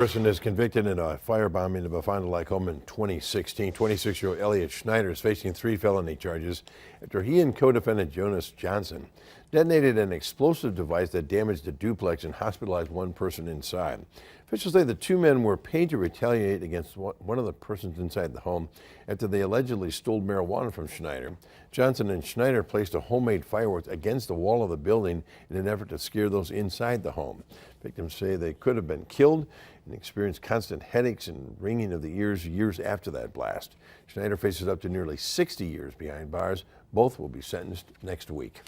Person is convicted in a firebombing of a Fond du Lac home in 2016. 26-year-old Elliot Schneider is facing 3 felony charges after he and co-defendant Jonas Johnson detonated an explosive device that damaged a duplex and hospitalized one person inside. Officials say the 2 men were paid to retaliate against one of the persons inside the home after they allegedly stole marijuana from Schneider. Johnson and Schneider placed a homemade fireworks against the wall of the building in an effort to scare those inside the home. Victims say they could have been killed and experienced constant headaches and ringing of the ears years after that blast. Schneider faces up to nearly 60 years behind bars. Both will be sentenced next week.